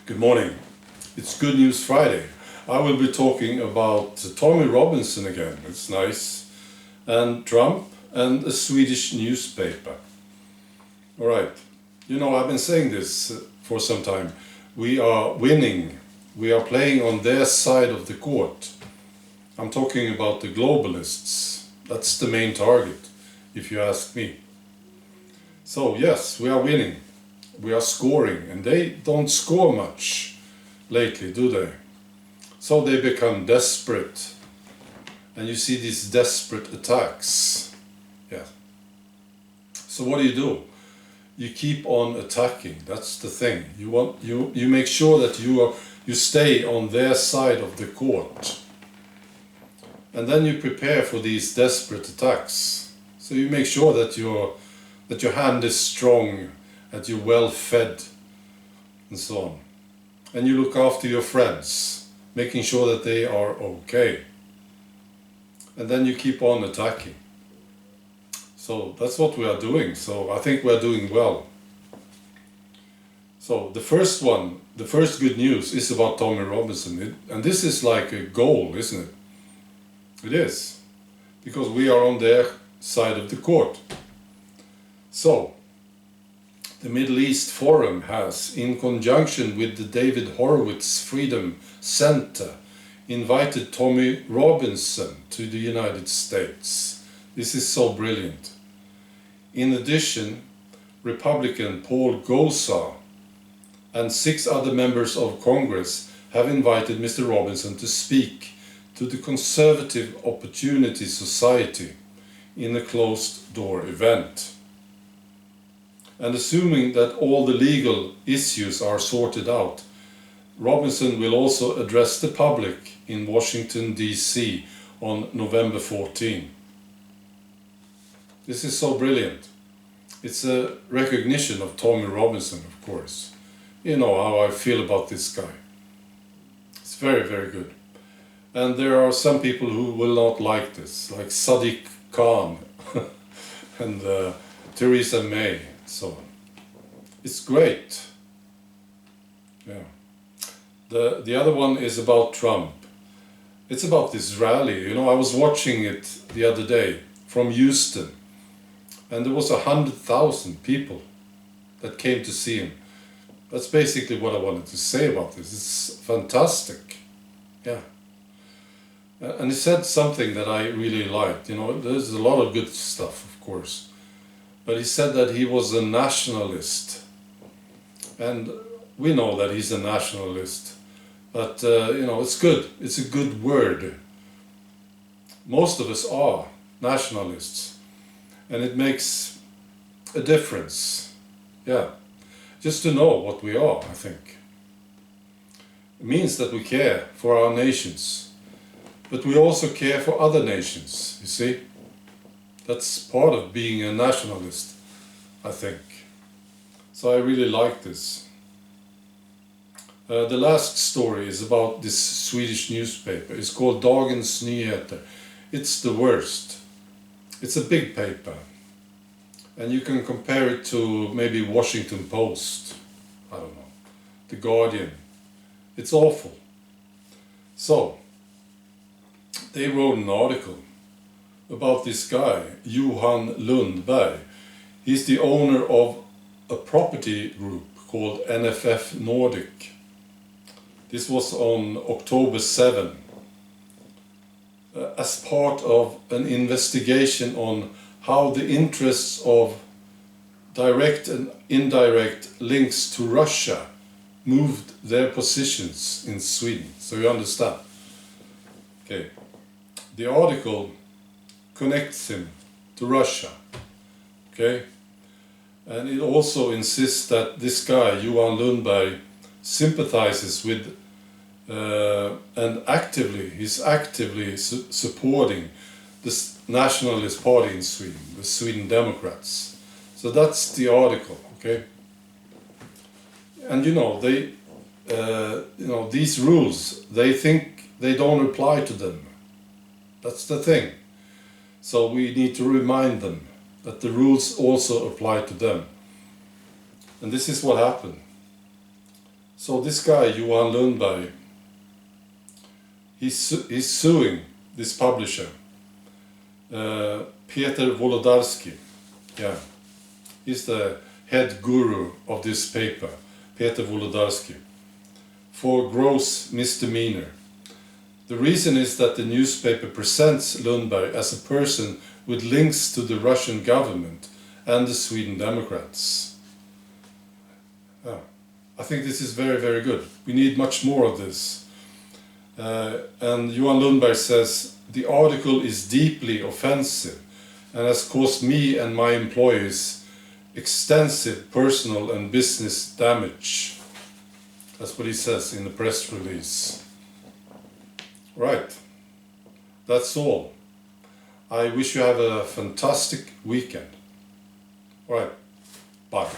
Good morning. It's Good News Friday. I will be talking about Tommy Robinson again. It's nice. And Trump and a Swedish newspaper. All right. You know, I've been saying this for some time. We are winning. We are playing on their side of the court. I'm talking about the globalists. That's the main target, if you ask me. So yes, we are winning. We are scoring, and they don't score much lately, do they? So they become desperate, and you see these desperate attacks. Yeah. So what do? You keep on attacking. That's the thing. You make sure that you stay on their side of the court, and then you prepare for these desperate attacks. So you make sure that your hand is strong, that you're well fed, and so on. And you look after your friends, making sure that they are okay. And then you keep on attacking. So that's what we are doing. So I think we are doing well. So the first good news is about Tommy Robinson. And this is like a goal, isn't it? It is. Because we are on their side of the court. So, the Middle East Forum has, in conjunction with the David Horowitz Freedom Center, invited Tommy Robinson to the United States. This is so brilliant. In addition, Republican Paul Gosar and 6 other members of Congress have invited Mr. Robinson to speak to the Conservative Opportunity Society in a closed-door event. And assuming that all the legal issues are sorted out, Robinson will also address the public in Washington, D.C. on November 14. This is so brilliant. It's a recognition of Tommy Robinson, of course. You know how I feel about this guy. It's very, very good. And there are some people who will not like this, like Sadiq Khan and Theresa May. So it's great. Yeah. The other one is about Trump. It's about this rally. You know, I was watching it the other day from Houston, and there was 100,000 people that came to see him. That's basically what I wanted to say about this. It's fantastic. Yeah. And he said something that I really liked. You know, there's a lot of good stuff, of course. But he said that he was a nationalist, and we know that he's a nationalist, but you know, it's good, it's a good word. Most of us are nationalists, and it makes a difference, yeah, just to know what we are, I think. It means that we care for our nations, but we also care for other nations, you see. That's part of being a nationalist, I think. So I really like this. The last story is about this Swedish newspaper. It's called Dagens Nyheter. It's the worst. It's a big paper. And you can compare it to maybe Washington Post. I don't know. The Guardian. It's awful. So, they wrote an article about this guy, Johan Lundberg. He's the owner of a property group called NFF Nordic. This was on October 7, as part of an investigation on how the interests of direct and indirect links to Russia moved their positions in Sweden. So you understand. Okay. The article connects him to Russia, okay? And it also insists that this guy, Johan Lundberg, sympathizes with and he's actively supporting the nationalist party in Sweden, the Sweden Democrats. So that's the article, okay? And you know, these rules, they think they don't apply to them. That's the thing. So we need to remind them that the rules also apply to them. And this is what happened. So this guy, Johan Lundberg, he's suing this publisher, Peter Wolodarski. Yeah, he's the head guru of this paper, Peter Wolodarski, for gross misdemeanor. The reason is that the newspaper presents Lundberg as a person with links to the Russian government and the Sweden Democrats. I think this is very, very good. We need much more of this. And Johan Lundberg says, the article is deeply offensive and has caused me and my employees extensive personal and business damage. That's what he says in the press release. Right, that's all. I wish you have a fantastic weekend. All right, bye.